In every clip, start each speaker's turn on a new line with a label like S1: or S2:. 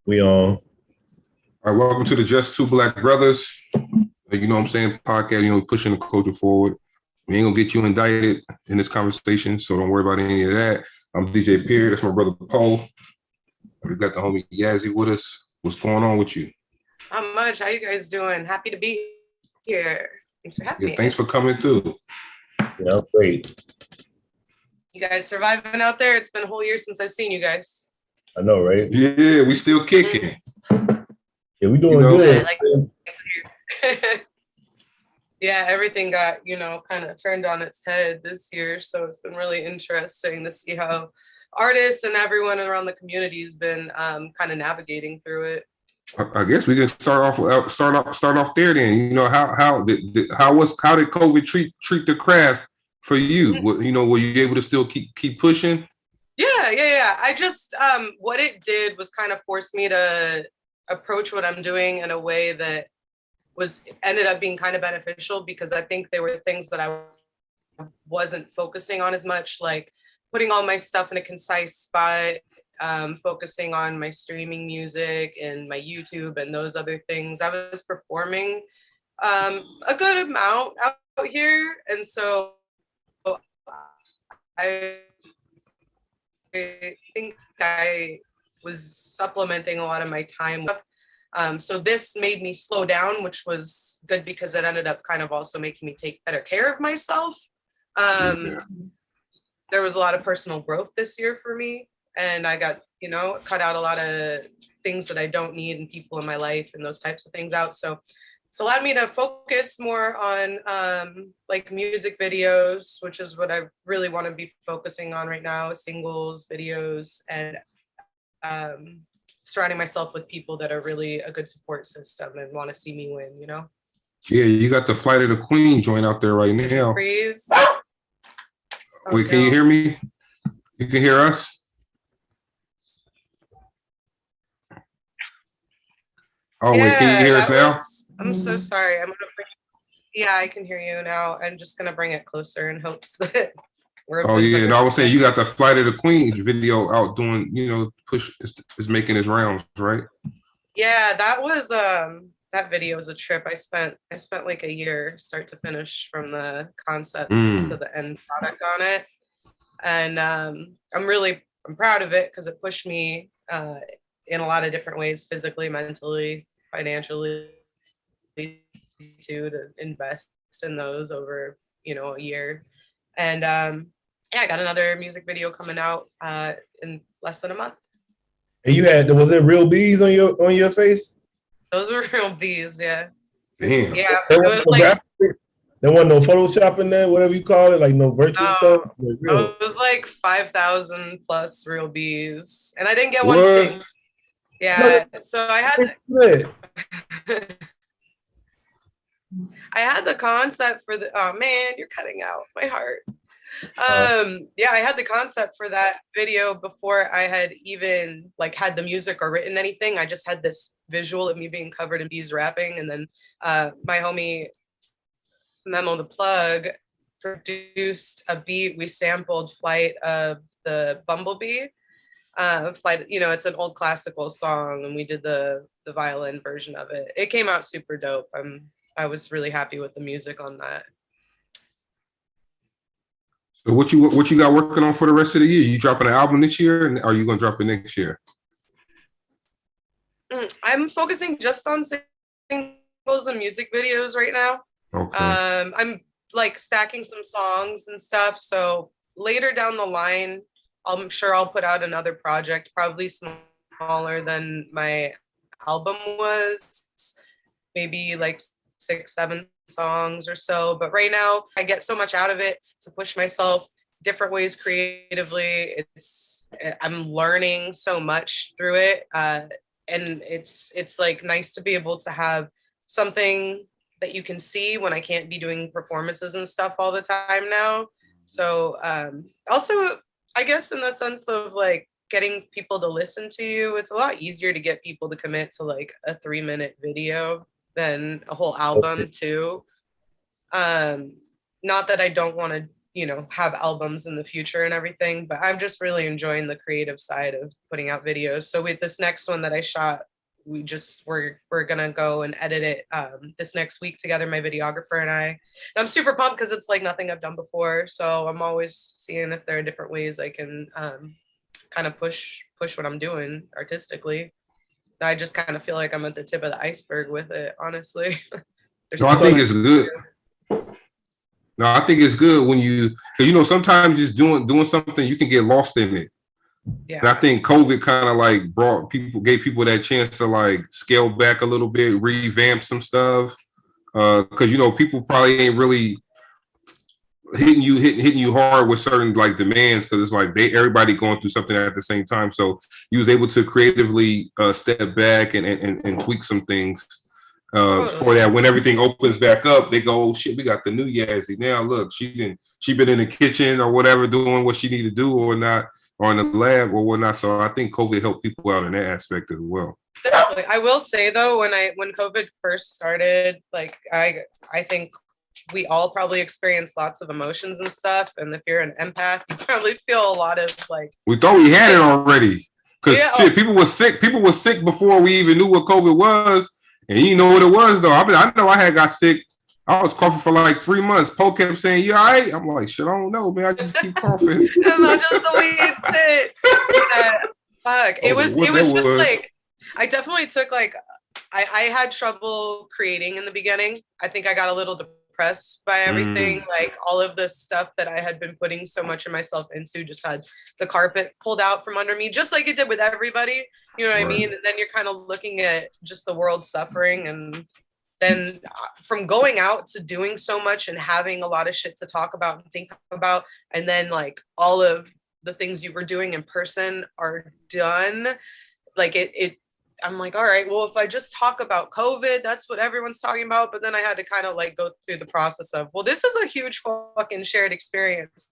S1: We on.
S2: All right, welcome to the Just Two Black Brothers. You know what I'm saying? Podcast, pushing the culture forward. We ain't gonna get you indicted in this conversation, so don't worry about any of that. I'm DJ Pierre, that's my brother Poe. We got the homie Yazi with us. What's going on with you?
S3: Not much. How you guys doing? Happy to be here. Thanks for having
S2: Yeah,
S3: me.
S2: thanks for coming through.
S1: Yeah, great.
S3: You guys surviving out there? It's been a whole year since I've seen you guys.
S1: I know, right?
S2: Yeah, we still kicking.
S1: Yeah, we doing good.
S3: Yeah, everything got, kind of turned on its head this year. So it's been really interesting to see how artists and everyone around the community has been kind of navigating through it.
S2: I guess we can start off there. Then how did COVID treat the craft for you? Were you able to still keep pushing?
S3: Yeah. I just what it did was kind of force me to approach what I'm doing in a way that ended up being kind of beneficial, because I think there were things that I wasn't focusing on as much, like putting all my stuff in a concise spot, focusing on my streaming music and my YouTube and those other things. I was performing a good amount out here, and so I think I was supplementing a lot of my time. So this made me slow down, which was good because it ended up kind of also making me take better care of myself. There was a lot of personal growth this year for me, and I got, cut out a lot of things that I don't need and people in my life and those types of things out. So it's allowed me to focus more on like music videos, which is what I really want to be focusing on right now, singles, videos, and surrounding myself with people that are really a good support system and want to see me win,
S2: Yeah, you got the Flight of the Queen joint out there right now.
S3: Freeze.
S2: Wait, can you hear me? You can hear us? Oh, wait, can you hear us now?
S3: I'm so sorry. Yeah, I can hear you now. I'm just gonna bring it closer in hopes that we're.
S2: Oh yeah, and I was saying you got the Flight of the Queen video out doing, push is making its rounds, right?
S3: Yeah, that video was a trip. I spent like a year start to finish, from the concept to the end product on it. And I'm proud of it because it pushed me in a lot of different ways, physically, mentally, financially, to invest in those over, a year. And I got another music video coming out in less than a month.
S1: And was there real bees on your face?
S3: Those were real bees, yeah.
S2: Damn.
S3: Yeah. There
S1: wasn't no Photoshop in there, whatever you call it, like no virtual stuff.
S3: It was like 5,000 plus real bees, and I didn't get one sting. Yeah, so I had I had the concept for the. Oh man, you're cutting out my heart. Yeah, I had the concept for that video before I had even had the music or written anything. I just had this visual of me being covered in bees rapping, and then my homie Memo the Plug produced a beat. We sampled Flight of the Bumblebee. Flight, it's an old classical song, and we did the violin version of it. It came out super dope. I was really happy with the music on that.
S2: So what you got working on for the rest of the year? You dropping an album this year, and are you gonna drop it next year?
S3: I'm focusing just on singles and music videos right now.
S2: Okay.
S3: I'm stacking some songs and stuff. So later down the line, I'm sure I'll put out another project, probably smaller than my album was, maybe 6, 7 songs or so. But right now I get so much out of it to push myself different ways creatively. I'm learning so much through it. And it's nice to be able to have something that you can see when I can't be doing performances and stuff all the time now. So also, I guess in the sense of getting people to listen to you, it's a lot easier to get people to commit to a 3-minute video than a whole album too. Not that I don't want to have albums in the future and everything. But I'm just really enjoying the creative side of putting out videos. So with this next one that I shot, we're gonna go and edit it this next week together, my videographer and I. And I'm super pumped because it's like nothing I've done before. So I'm always seeing if there are different ways I can kind of push what I'm doing artistically. I just kind of feel like I'm at the tip of the iceberg with it, honestly.
S2: No, I think it's good. No, I think it's good when sometimes just doing something, you can get lost in it. Yeah. And I think COVID kind of like gave people that chance to like scale back a little bit, revamp some stuff. Cause people probably ain't really hitting you hard with certain like demands, because it's like everybody going through something at the same time. So you was able to creatively step back and tweak some things for that. When everything opens back up, they go, oh shit, we got the new Yazi. Now look, she been in the kitchen or whatever doing what she need to do or not, or in the lab or whatnot. So I think COVID helped people out in that aspect as well.
S3: Definitely. I will say though, when COVID first started, like I think we all probably experience lots of emotions and stuff. And if you're an empath, you probably feel a lot of like.
S2: We thought we had it already, because people were sick. People were sick before we even knew what COVID was, and you know what it was though. I know I got sick. I was coughing for like 3 months. Poe kept saying, "You all right?" I'm like, "Shit, I don't know, man. I just keep coughing."
S3: It's not just the weird shit. Yeah, fuck. It was just like, I definitely took like, I had trouble creating in the beginning. I think I got a little depressed by everything. Like all of this stuff that I had been putting so much of myself into just had the carpet pulled out from under me, just like it did with everybody. You know what I mean? And then you're kind of looking at just the world suffering, and then from going out to doing so much and having a lot of shit to talk about and think about, and then like all of the things you were doing in person are done. Like I'm like, all right, well, if I just talk about COVID, that's what everyone's talking about. But then I had to kind of like go through the process of, well, this is a huge fucking shared experience.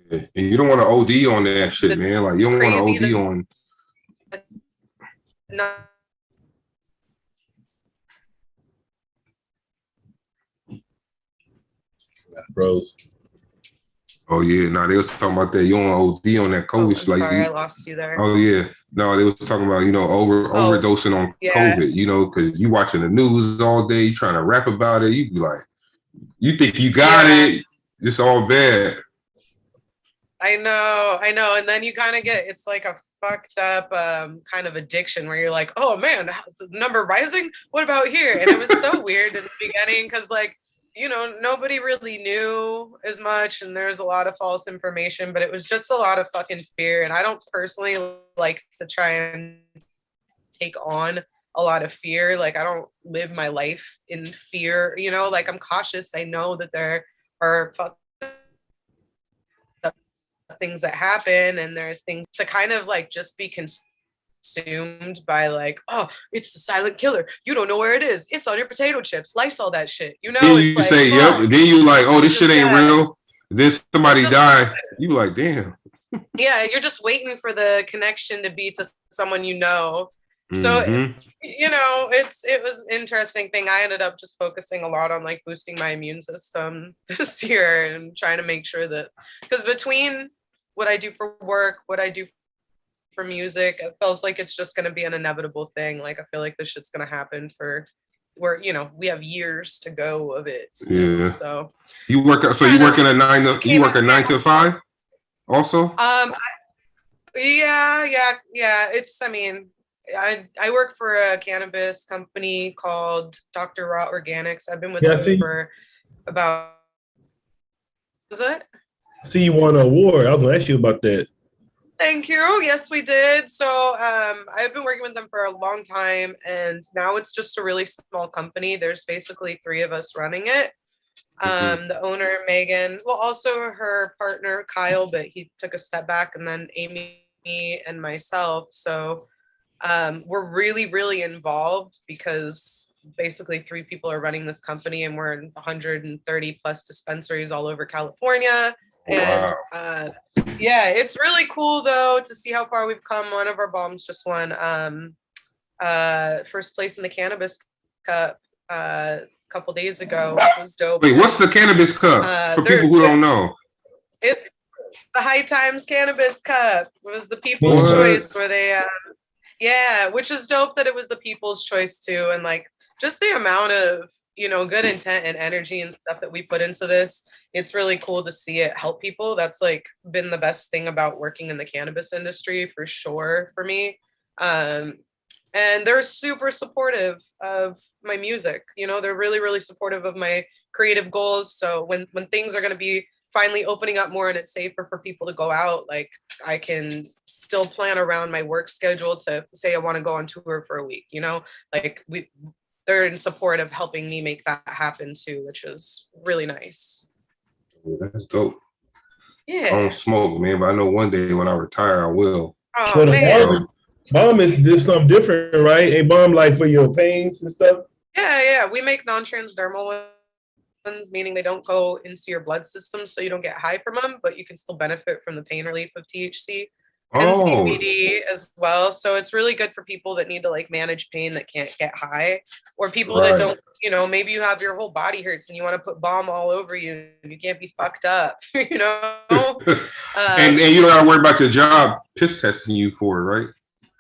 S2: Yeah. And you don't want to OD on that shit, man. Like you don't want to OD on.
S3: Not
S1: Bros.
S2: Oh yeah, no, they was talking about that. You don't want to OD on that COVID.
S3: Sorry, I lost you there.
S2: Oh yeah, no, they was talking about overdosing on COVID. Because you watching the news all day, you trying to rap about it. You be like, you think you got it. It's all bad.
S3: I know, and then you kind of it's like a fucked up kind of addiction where you're like, oh man, is the number rising? What about here? And it was so weird in the beginning because like, nobody really knew as much, and there's a lot of false information, but it was just a lot of fucking fear. And I don't personally like to try and take on a lot of fear. Like I don't live my life in fear, like I'm cautious. I know that there are things that happen, and there are things to kind of like just be consumed by like, oh, it's the silent killer. You don't know where it is. It's on your potato chips. Lysol that shit.
S2: Then you say, yep. And then you like, oh, this shit ain't real. Then somebody die. You like, damn.
S3: Yeah, you're just waiting for the connection to be to someone you know. So, it was an interesting thing. I ended up just focusing a lot on like boosting my immune system this year and trying to make sure that, because between what I do for work, what I do for music, it feels like it's just going to be an inevitable thing. Like I feel like this shit's going to happen we have years to go of it still.
S2: Yeah.
S3: So
S2: you work a 9 to 5 also?
S3: Yeah. It's, I work for a cannabis company called Dr. Raw Organics. I've been with them for about, was it?
S1: See, you won an award. I was going to ask you about that.
S3: Thank you. Yes, we did. So I've been working with them for a long time, and now it's just a really small company. There's basically 3 of us running it. The owner, Megan, well, also her partner, Kyle, but he took a step back, and then Amy and myself. So we're really, really involved because basically 3 people are running this company, and we're in 130 plus dispensaries all over California. And it's really cool though to see how far we've come. One of our bombs just won first place in the Cannabis Cup couple days ago, which was dope.
S2: Wait, what's the cannabis cup for people who don't know?
S3: It's the High Times Cannabis Cup. It was the people's choice where they, which is dope that it was the people's choice too. And like just the amount of, good intent and energy and stuff that we put into this. It's really cool to see it help people. That's like been the best thing about working in the cannabis industry for sure for me. And they're super supportive of my music. They're really, really supportive of my creative goals. So when things are going to be finally opening up more and it's safer for people to go out, like I can still plan around my work schedule to say I want to go on tour for a week, like they're in support of helping me make that happen too, which is really nice.
S2: Yeah, that's dope.
S3: Yeah.
S2: I don't smoke, man, but I know one day when I retire, I will.
S3: Oh, man.
S1: Bomb is just something different, right? A bomb like for your pains and stuff?
S3: Yeah. We make non-transdermal ones, meaning they don't go into your blood system, so you don't get high from them, but you can still benefit from the pain relief of THC. And CBD as well. So it's really good for people that need to like manage pain that can't get high, or people that don't, maybe you have your whole body hurts and you want to put balm all over you and you can't be fucked up,
S2: and you don't have to worry about your job piss testing you for it, right?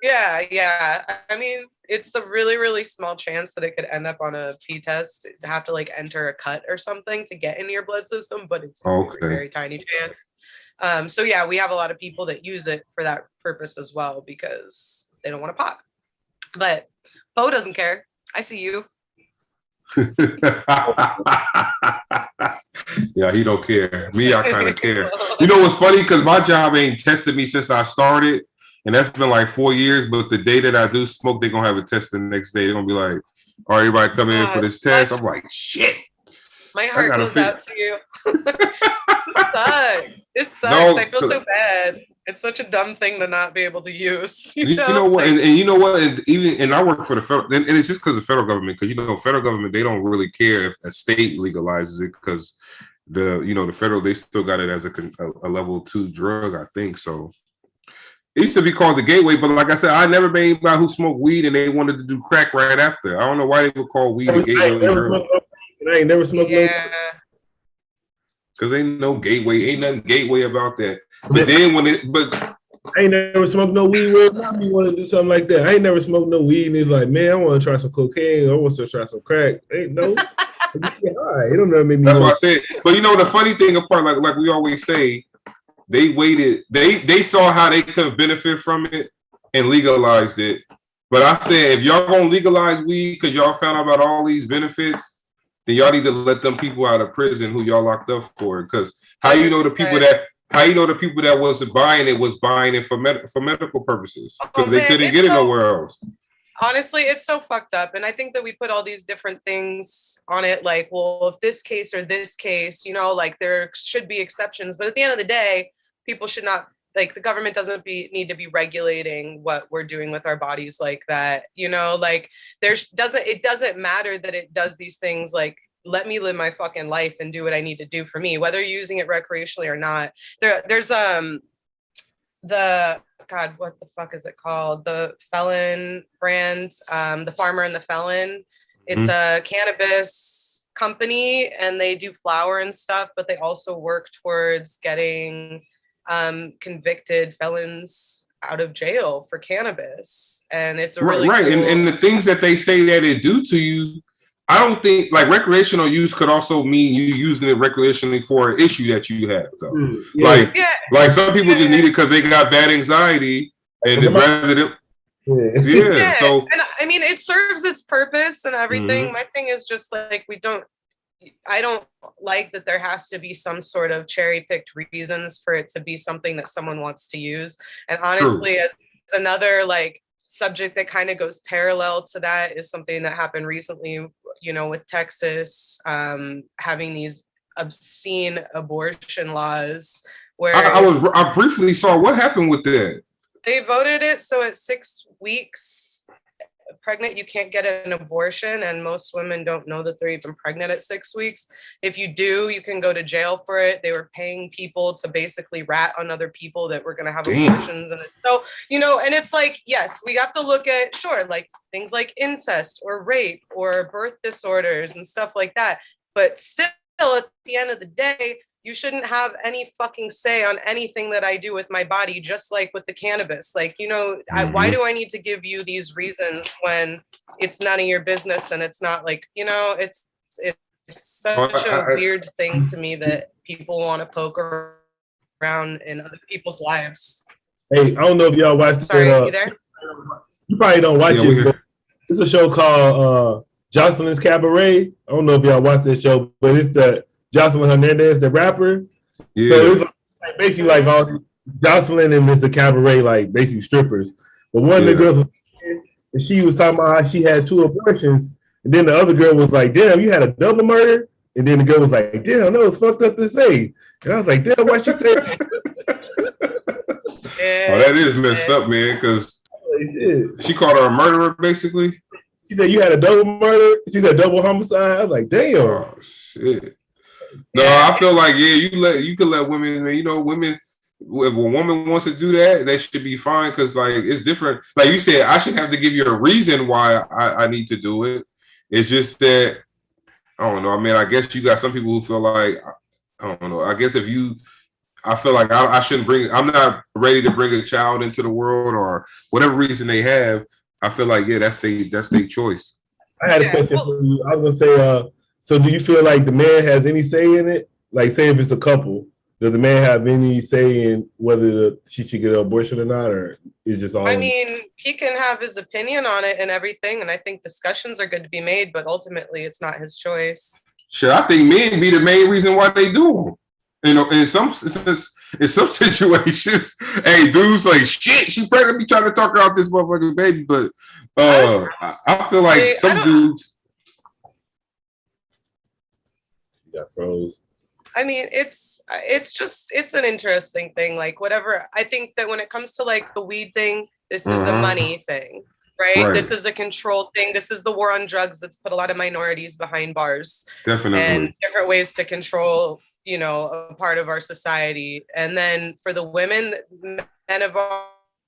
S3: Yeah. I mean, it's the really, really small chance that it could end up on a pee test to have to like enter a cut or something to get into your blood system, but it's a very tiny chance. So yeah, we have a lot of people that use it for that purpose as well because they don't want to pop. But Bo doesn't care. I see you.
S2: Yeah, he don't care. Me, I kind of care. You know what's funny? Because my job ain't tested me since I started, and that's been like 4 years. But the day that I do smoke, they're gonna have a test the next day. They're gonna be like, "All right, everybody come in for this test." I'm like, "Shit."
S3: My heart goes out to you. It sucks. No, I feel so bad. It's such a dumb thing to not be able to use. You know
S2: what? And you know what? And I work for the federal, and it's just because the federal government. Because federal government, they don't really care if a state legalizes it because the federal, they still got it as a level 2 drug, I think. So it used to be called the gateway, but like I said, I never met anybody who smoked weed and they wanted to do crack right after. I don't know why they would call weed a gateway drug.
S1: I ain't never smoked no.
S2: Cause ain't no gateway, ain't nothing gateway about that. But then
S1: I ain't never smoked no weed. Where mommy want to do something like that? I ain't never smoked no weed, and it's like, man, I want to try some cocaine. I want to try some crack. Ain't no. It don't know make me.
S2: That's what I said. But the funny thing apart, like we always say, they waited. They saw how they could benefit from it and legalized it. But I said, if y'all gonna legalize weed because y'all found out about all these benefits, then y'all need to let them people out of prison who y'all locked up for. Because how you know the people that wasn't buying it was buying it for medical purposes because they couldn't get it nowhere else.
S3: Honestly, it's so fucked up. And I think that we put all these different things on it, like, well, if this case or this case, like there should be exceptions. But at the end of the day, people should not, like the government doesn't need to be regulating what we're doing with our bodies like that, like it doesn't matter that it does these things. Like, let me live my fucking life and do what I need to do for me, whether you're using it recreationally or not. There's God, what the fuck is it called? The Felon brand, the Farmer and the Felon. It's a cannabis company and they do flower and stuff, but they also work towards getting convicted felons out of jail for cannabis. And it's a really
S2: right.
S3: Cool...
S2: And the things that they say that it do to you, I don't think like recreational use could also mean you using it recreationally for an issue that you have. So like some people just need it because they got bad anxiety and rather than so
S3: and I mean it serves its purpose and everything. My thing is just like I don't like that there has to be some sort of cherry-picked reasons for it to be something that someone wants to use. And honestly, it's another like subject that kind of goes parallel to that is something that happened recently, with Texas having these obscene abortion laws where
S2: I briefly saw what happened with that.
S3: They voted it so it's 6 weeks pregnant, you can't get an abortion. And most women don't know that they're even pregnant at 6 weeks. If you do, you can go to jail for it. They were paying people to basically rat on other people that were going to have abortions. And so, you know, and it's like, yes, we have to look at, sure, like things like incest or rape or birth disorders and stuff like that. But still, at the end of the day, you shouldn't have any fucking say on anything that I do with my body, just like with the cannabis. Like, you know, why do I need to give you these reasons when it's none of your business? And it's not like, you know, it's such a weird thing to me that people want to poke around in other people's lives.
S1: Hey, I don't know if y'all watched
S3: Sorry, you there?
S1: You probably don't watch it, but it's a show called Jocelyn's Cabaret. I don't know if y'all watch this show, but it's the Jocelyn Hernandez, the rapper. Yeah. So it's like basically like all Jocelyn and Mr. Cabaret, like basically strippers. But one of the girls, and she was talking about how she had 2 abortions, and then the other girl was like, "Damn, you had a double murder." And then the girl was like, "Damn, that was fucked up to say." And I was like, "Damn, why she say that?"
S2: Oh, that is messed up, man. Because she called her a murderer, basically.
S1: She said you had a double murder. She said double homicide. I was like, "Damn."
S2: Oh shit. No, I feel like you could let women, you know, women. If a woman wants to do that, they should be fine because like it's different. Like you said, I shouldn't have to give you a reason why I need to do it. It's just that I don't know. I mean, I guess you got some people who feel like I don't know. I guess I feel like I shouldn't I'm not ready to bring a child into the world or whatever reason they have. I feel like that's their choice.
S1: I had a question for you. I was gonna say, so do you feel like the man has any say in it? Like, say if it's a couple, does the man have any say in whether she should get an abortion or not, or is just all?
S3: I mean, he can have his opinion on it and everything, and I think discussions are good to be made, but ultimately, it's not his choice.
S2: Sure, I think men be the main reason why they do them. You know, in some situations, hey, dudes like shit. She's pregnant. Be trying to talk her out this motherfucking baby, but I feel like some dudes.
S1: You got froze.
S3: I mean, it's an interesting thing. Like whatever. I think that when it comes to like the weed thing, this is a money thing, right? This is a control thing. This is the war on drugs that's put a lot of minorities behind bars.
S2: Definitely.
S3: And different ways to control, you know, a part of our society. And then for the women, men have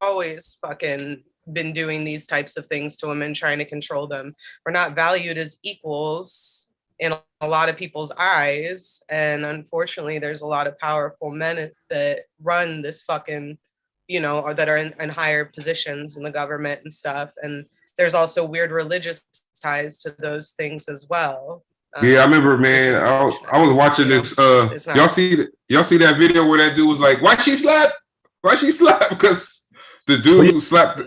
S3: always fucking been doing these types of things to women, trying to control them. We're not valued as equals in a lot of people's eyes. And unfortunately, there's a lot of powerful men that run this fucking, you know, or that are in higher positions in the government and stuff. And there's also weird religious ties to those things as well.
S2: Yeah, I remember, man. I was watching this. Y'all see that video where that dude was like, "Why she slap? Why she slap?" Because the dude who slapped.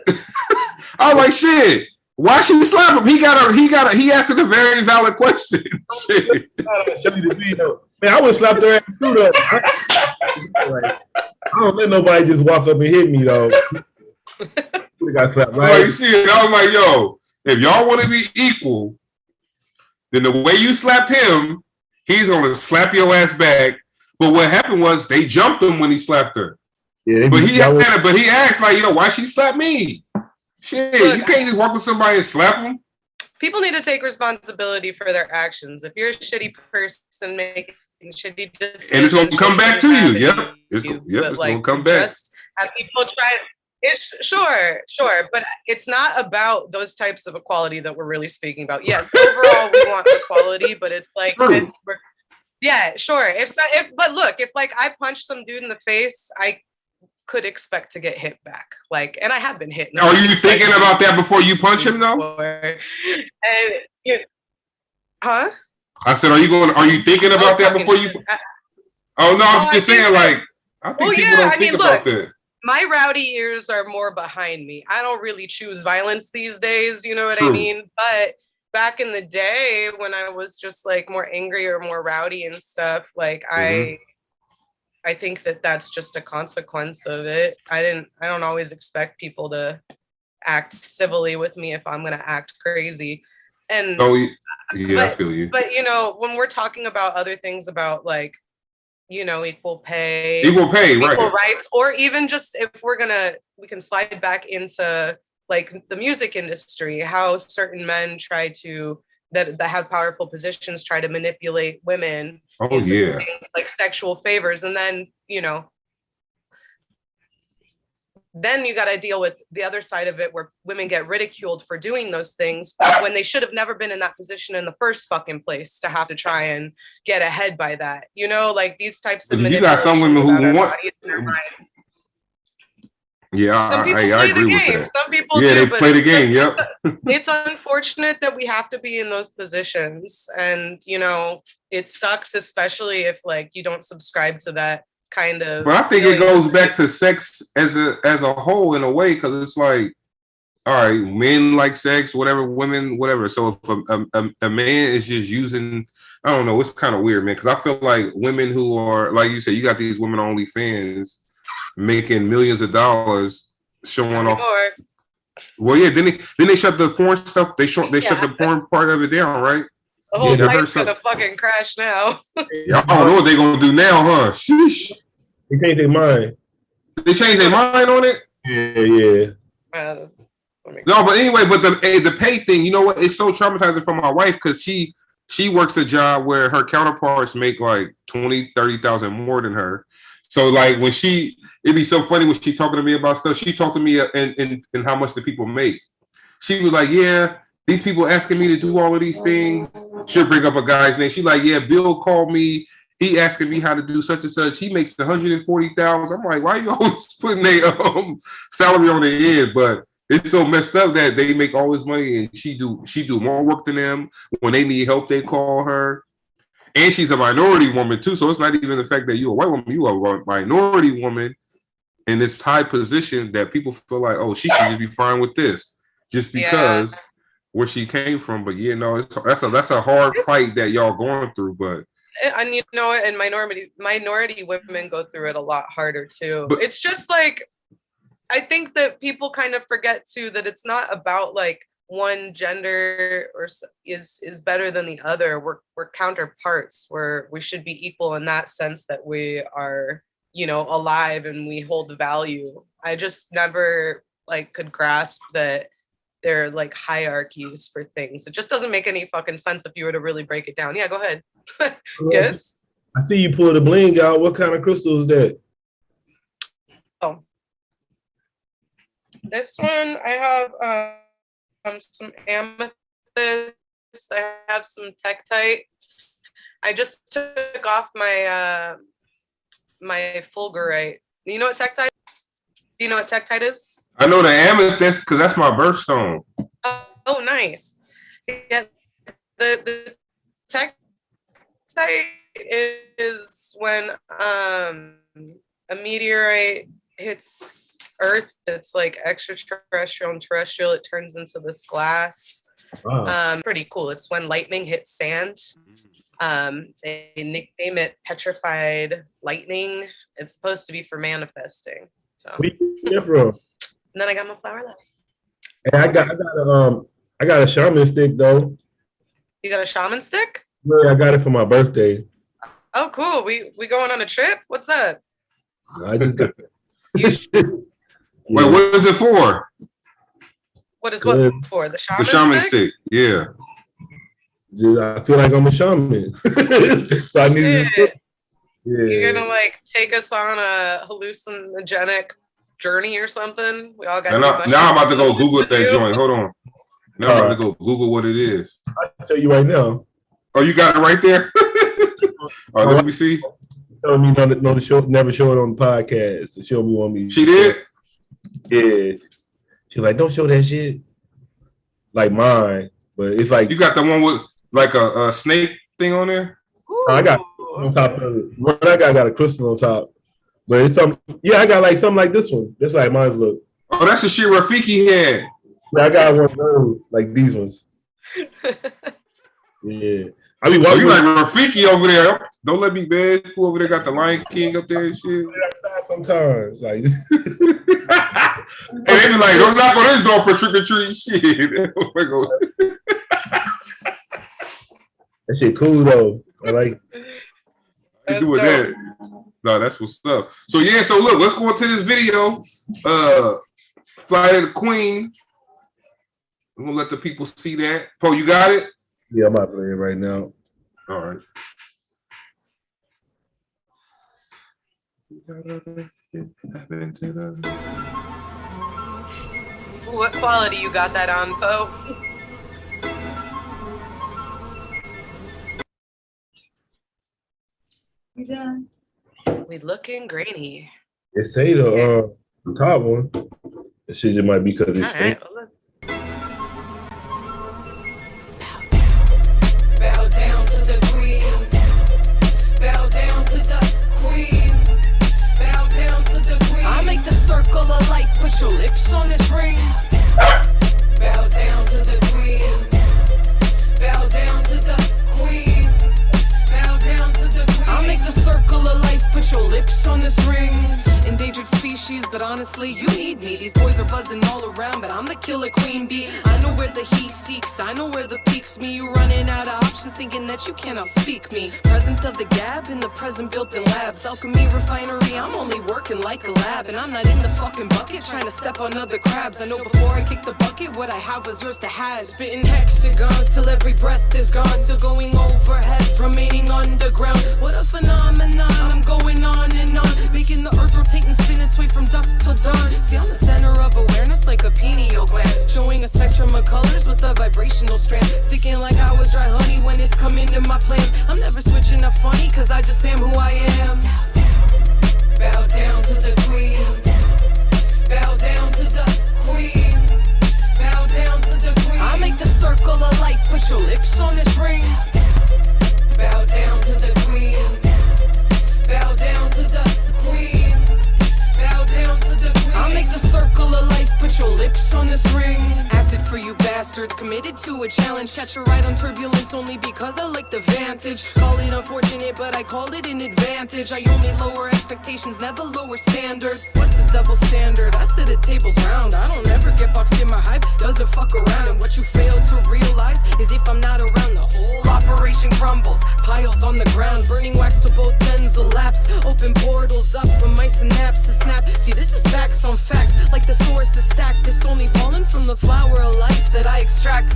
S2: I was like, "Shit, why she slap him? He asking a very valid question." Shit.
S1: Show you the video, man. I would slap their ass too, though. I don't let nobody just walk up and hit me, though. Got slapped, right?
S2: Shit. I was like, "Yo, if y'all want to be equal." Then the way you slapped him, he's gonna slap your ass back. But what happened was they jumped him when he slapped her. Yeah, but he asked like, "Yo, why she slap me?" Shit, look, you can't just walk with somebody and slap them.
S3: People need to take responsibility for their actions. If you're a shitty person making shitty decisions,
S2: and it's gonna come back to you. Yep, it's gonna come back.
S3: Just have people try. It's sure, but it's not about those types of equality that we're really speaking about. Yes, overall we want equality, but it's like, yeah, sure. But look, if like I punch some dude in the face, I could expect to get hit back. Like, and I have been hit.
S2: Are you thinking about that before you punch him, though?
S3: Huh?
S2: I said, are you thinking about that before you? Oh no, I'm just saying, like, I think people don't think about that.
S3: My rowdy years are more behind me. I don't really choose violence these days, you know what I mean? But back in the day when I was just like more angry or more rowdy and stuff, like I think that that's just a consequence of it. I don't always expect people to act civilly with me if I'm going to act crazy. And
S2: I feel you.
S3: But you know, when we're talking about other things about like, you know, equal pay,
S2: equal
S3: right, rights, or even just if we can slide back into like the music industry, how certain men try to that have powerful positions try to manipulate women into things like sexual favors. And then, then you got to deal with the other side of it where women get ridiculed for doing those things when they should have never been in that position in the first fucking place to have to try and get ahead by that. Like these types of
S2: you got some women who want. Yeah, I agree with that.
S3: Some people
S2: they play the game. Yep.
S3: It's unfortunate that we have to be in those positions, and it sucks, especially if like you don't subscribe to that kind of.
S2: But I think it goes back to sex as a whole in a way, because it's like, all right, men like sex, whatever, women, whatever. So if a man is just using, I don't know, it's kind of weird, man, because I feel like women who are, like you said, you got these women only fans making millions of dollars showing off. Well, yeah, then they shut the porn stuff. They shut the porn part of it down, right?
S3: The whole site's gonna fucking crash now.
S2: Yeah, I don't know what they're gonna do now, huh? Sheesh.
S1: They changed their mind.
S2: They changed their mind on it?
S1: Yeah.
S2: No, but anyway, but the pay thing, you know what? It's so traumatizing for my wife because she works a job where her counterparts make like 20,000, 30,000 more than her. So like when it'd be so funny when she talking to me about stuff. She talked to me in how much the people make. She was like, yeah, these people asking me to do all of these things. She'll bring up a guy's name. She like, yeah, Bill called me. He asking me how to do such and such. He makes 140,000. I'm like, why are you always putting their salary on their head? But it's so messed up that they make all this money and she do more work than them. When they need help, they call her. And she's a minority woman too, so it's not even the fact that you're a white woman. You are a minority woman in this high position that people feel like, oh, she should just be fine with this, just because where she came from. But that's a hard fight that y'all going through. But
S3: and and minority women go through it a lot harder too. But it's just like I think that people kind of forget too that it's not about like one gender or is better than the other. We're counterparts. We should be equal in that sense that we are, alive and we hold value. I just never like could grasp that there are like hierarchies for things. It just doesn't make any fucking sense if you were to really break it down. Yeah, go ahead. Yes.
S1: I see you pull the bling out. What kind of crystal is that?
S3: Oh, this one I have. Some amethyst. I have some tektite. I just took off my my fulgurite. You know what tektite? Do you know what tektite is?
S2: I know the amethyst because that's my birthstone.
S3: Oh, nice. Yeah, the tektite is when a meteorite hits Earth. It's like extraterrestrial and terrestrial. It turns into this glass. Wow. Pretty cool. It's when lightning hits sand. They nickname it petrified lightning. It's supposed to be for manifesting. So.
S1: Where you get that from?
S3: And then I got my flower left.
S1: Hey, I got a shaman stick though.
S3: You got a shaman stick?
S1: Yeah, I got it for my birthday.
S3: Oh, cool. We going on a trip? What's up?
S1: I just got it.
S2: Wait, what is it for?
S3: What is what for? The
S2: shaman stick? Yeah.
S1: I feel like I'm a shaman. So I need this stick. Yeah.
S3: You're gonna like take us on a hallucinogenic journey or something? We all got
S2: now I'm about to go Google that joint. Hold on. Now I'm about to go Google what it is.
S1: I'll show you right now.
S2: Oh, you got it right there? All right, let me see.
S1: Told me never show it on the podcast. So she'll be on me.
S2: She did?
S1: Yeah. She's like, don't show that shit. Like mine. But it's like
S2: you got the one with like a snake thing on there?
S1: I got on top of it. What I got a crystal on top. But it's I got like something like this one. That's like mine's look.
S2: Oh, that's the shit Rafiki had.
S1: Yeah, I got one of those, like these ones. Yeah. I mean,
S2: you like Rafiki over there? Don't let me beg. Who over there got the Lion King up there and shit?
S1: Sometimes, like,
S2: and they be like, "Don't knock on this door for trick or treat." Shit.
S1: That shit cool though. I like.
S2: You doing that? No, that's what's up. So yeah, so look, let's go into this video. Flight of the Queen. I'm gonna let the people see that. Po, you got it?
S1: Yeah, I'm about to play it right now.
S2: All right.
S3: What quality you got that on, Poe?
S4: You done?
S3: We looking grainy.
S1: They say the top one. The shit just might be because it's
S3: All right,
S1: fake.
S3: well,
S5: Bow down to the queen. Bow down to the queen. Bow down to the queen. I make the circle of life. Put your lips on this ring. Bow down to the queen. Bow down to the queen. Bow down to the queen. I make the circle of life. Put your lips on this ring. Endangered species, but honestly, you need me. These boys are buzzing all around, but I'm the killer queen bee. I know where the heat seeks, I know where the peaks me. You running out of options, thinking that you cannot speak me. Present of the gab in the present built-in labs. Alchemy refinery, I'm only working like a lab. And I'm not in the fucking bucket, trying to step on other crabs. I know before I kick the bucket, what I have was yours to have. Spitting hexagons till every breath is gone. Still going over heads, remaining underground. What a phenomenon, I'm going on and on. Making the earth rotate and spin its way from dusk till dawn. See, I'm the center of awareness like a pineal gland, showing a spectrum of colors with a vibrational strand. Sticking like I was dry honey when it's coming in my plans. I'm never switching up funny, cause I just am who I am. Bow down to the queen. Bow down to the queen. Bow down to the queen. I make the circle of life. Put your lips on this ring. Bow down to the queen. Bow down to the queen. Bow down to the queen. I'll make the circle of life. Put your lips on this ring. Acid for you bastards. Committed to a challenge. Catch a ride on turbulence only because I like the vantage. Call it unfortunate, but I call it an advantage. I only lower expectations, never lower standards. What's the double standard? I sit at tables round. I don't ever get boxed in my hive. Doesn't fuck around. And what you fail to realize is if I'm not around, the whole operation crumbles. Piles on the ground. Burning wax to both ends elapse. Open portals up when my synapses snap. See, this is facts on facts. Like the source is stacked. It's only pollen from the flower of life that I extract.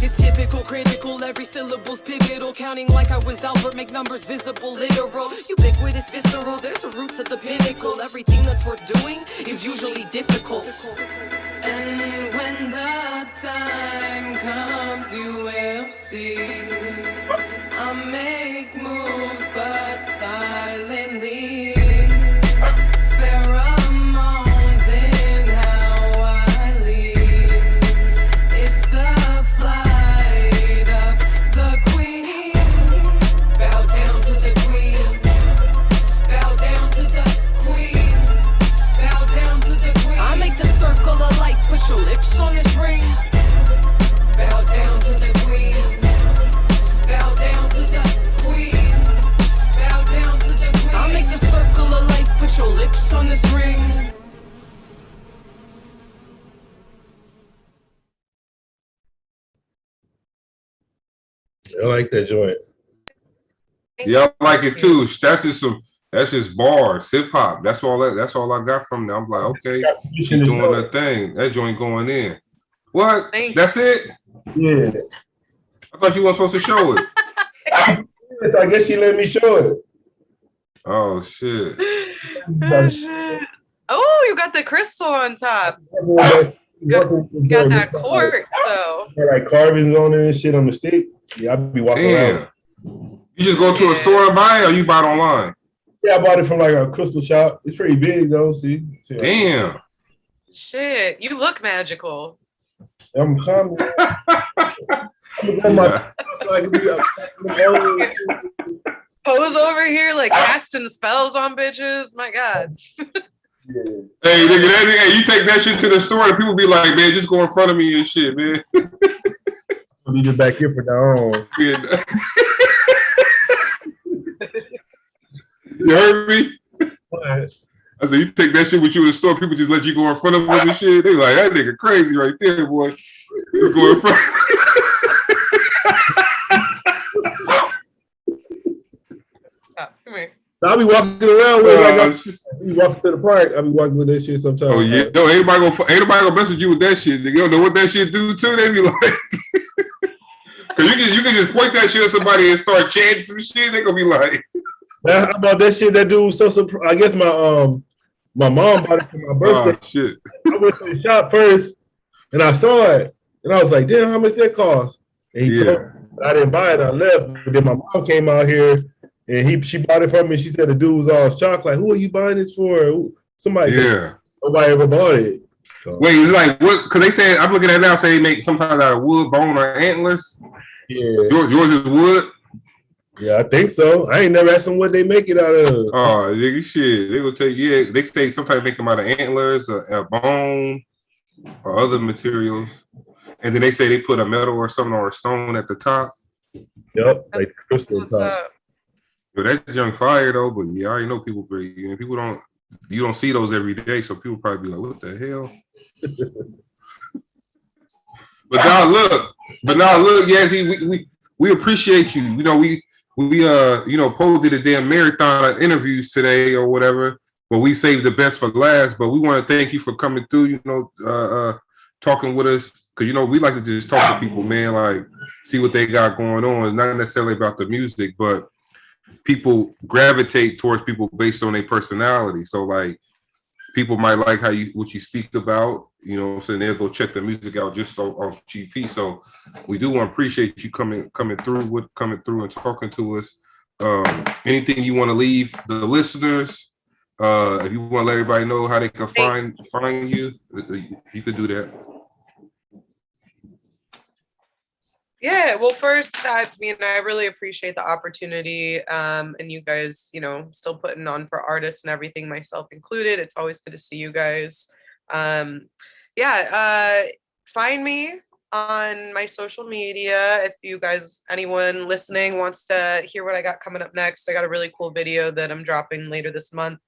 S5: It's typical, critical. Every syllable's pivotal. Counting like I was Albert. Make numbers visible, literal. Ubiquitous, visceral. There's a root to the pinnacle. Everything that's worth doing is usually difficult. And when the time comes, you will see. I make moves, but silently. Pheromones in how I lead. It's the flight of the queen. Bow down to the queen. Bow down to the queen. Bow down to the queen. I make the circle of life. Put your lips on this ring. Bow down to the queen. Bow down to the queen. Bow down to the queen. I'll make the circle of life. Put your lips on this ring.
S1: I like that joint.
S2: Yeah, I like it too. That's just bars, hip hop. That's all I got from there. I'm like, okay, she's doing her thing. That joint going in. What? That's it?
S1: Yeah.
S2: I thought you weren't supposed to show it.
S1: I guess she let me show it.
S2: Oh shit.
S3: Oh, shit. Oh, you got the crystal on top. You got that quartz though.
S1: Like carvings on it and shit on the stick. Yeah, I'd be walking around.
S2: You just go to a store and buy it, or you buy it online?
S1: Yeah, I bought it from like a crystal shop. It's pretty big though. See?
S2: Damn.
S3: Shit, you look magical.
S1: I'm trying
S3: Pose over here like casting spells on bitches. My God.
S2: Hey, nigga, hey, you take that shit to the store and people be like, man, just go in front of me and shit, man.
S1: Leave it back here for now on.
S2: Yeah. You heard me?
S1: What?
S2: I said, you take that shit with you in the store, people just let you go in front of them and shit. They like, that nigga crazy right there, boy. Just go in front.
S3: Stop. Come here.
S1: I'll be walking around with be walking to the park. I be walking with that shit sometimes.
S2: Oh yeah, no, ain't nobody gonna mess with you with that shit. You don't know what that shit do too. They be like, cause you can just point that shit at somebody and start chanting some shit. They gonna be like,
S1: how about that shit? That dude was so surprised. I guess my mom bought it for my birthday.
S2: oh shit.
S1: I went to the shop first and I saw it and I was like, damn, how much that cost? And he told me I didn't buy it. I left. But then my mom came out here and she bought it for me. She said the dude was all shocked. Like, who are you buying this for? Somebody.
S2: Yeah.
S1: Nobody ever bought it. So.
S2: Wait, it's like what? Because they said I'm looking at it now. Say they make sometimes out of wood, bone, or antlers.
S1: Yeah.
S2: Yours is wood.
S1: Yeah, I think so. I ain't never asked them what they make it out of.
S2: Oh, nigga, shit. They will tell you. Yeah, they say sometimes make them out of antlers, a bone, or other materials. And then they say they put a metal or something or a stone at the top.
S1: Yep, like crystal top.
S2: Yo, that junk fire though, but yeah, I already know people break. You don't see those every day, so people probably be like, what the hell? But now look, Yazi, we appreciate you. You know, we Poe did a damn marathon of interviews today or whatever, but we saved the best for last. But we want to thank you for coming through, talking with us. Cause we like to just talk to people, man, like see what they got going on. Not necessarily about the music, but people gravitate towards people based on their personality. So like people might like what you speak about, so they'll go check the music out just off GP. So we do want to appreciate you coming through and talking to us. Anything you want to leave the listeners, if you want to let everybody know how they can find you, you could do that.
S3: Yeah, well, first, I really appreciate the opportunity, and you guys, still putting on for artists and everything, myself included. It's always good to see you guys. Find me on my social media. If you guys, anyone listening wants to hear what I got coming up next, I got a really cool video that I'm dropping later this month.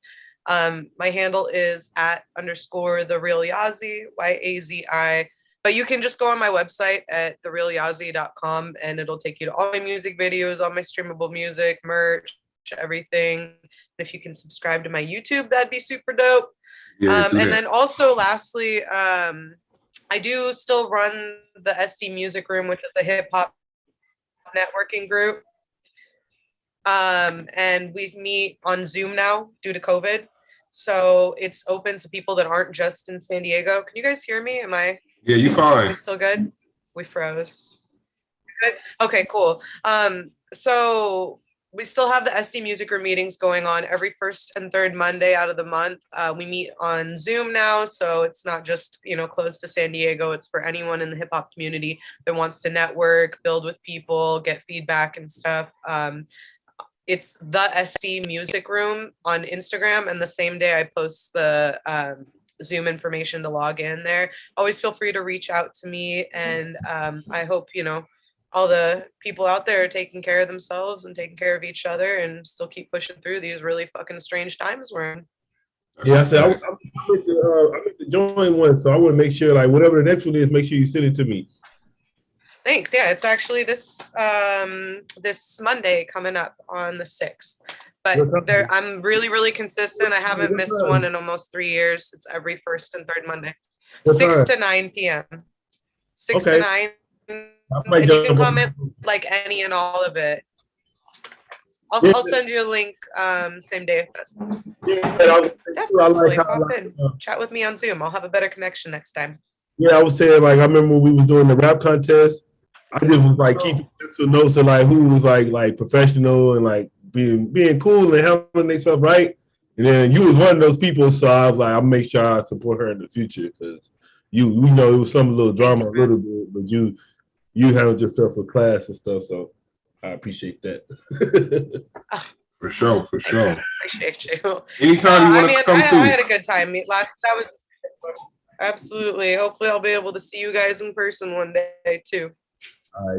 S3: My handle is @_TheRealYazi, YAZI. But you can just go on my website at therealyazi.com and it'll take you to all my music videos, all my streamable music, merch, everything. And if you can subscribe to my YouTube, that'd be super dope. Yeah, and then also lastly, I do still run the SD Music Room, which is a hip hop networking group. And we meet on Zoom now due to COVID. So it's open to people that aren't just in San Diego. Can you guys hear me?
S2: Yeah, you fine.
S3: We still good? We froze. Good? Okay, cool. So we still have the SD Music Room meetings going on every first and third Monday out of the month. We meet on Zoom now, so it's not just, closed to San Diego. It's for anyone in the hip hop community that wants to network, build with people, get feedback and stuff. It's the SD Music Room on Instagram, and the same day I post the Zoom information to log in there. Always feel free to reach out to me, and I hope all the people out there are taking care of themselves and taking care of each other and still keep pushing through these really fucking strange times we're in.
S1: Yeah, I said I'm going to join one, so I want to make sure, like, whatever the next one is, make sure you send it to me.
S3: Thanks. Yeah, it's actually this Monday coming up on the 6th. But I'm really, really consistent. I haven't missed one in almost 3 years. It's every first and third Monday. 6 to 9 p.m. 6 to 9. And you can comment like any and all of it. I'll send you a link same day. Chat with me on Zoom. I'll have a better connection next time.
S1: Yeah, I was saying, like, I remember when we was doing the rap contest. I just was like keeping notes of like who was like professional and like being cool and handling themselves right. And then you was one of those people, so I was like, I'll make sure I support her in the future because we know it was some little drama a little bit, but you handled yourself for class and stuff, so I appreciate that.
S2: For sure.
S3: Appreciate you.
S2: Anytime you want to come through.
S3: I had a good time. That was absolutely. Hopefully, I'll be able to see you guys in person one day too.
S1: All right.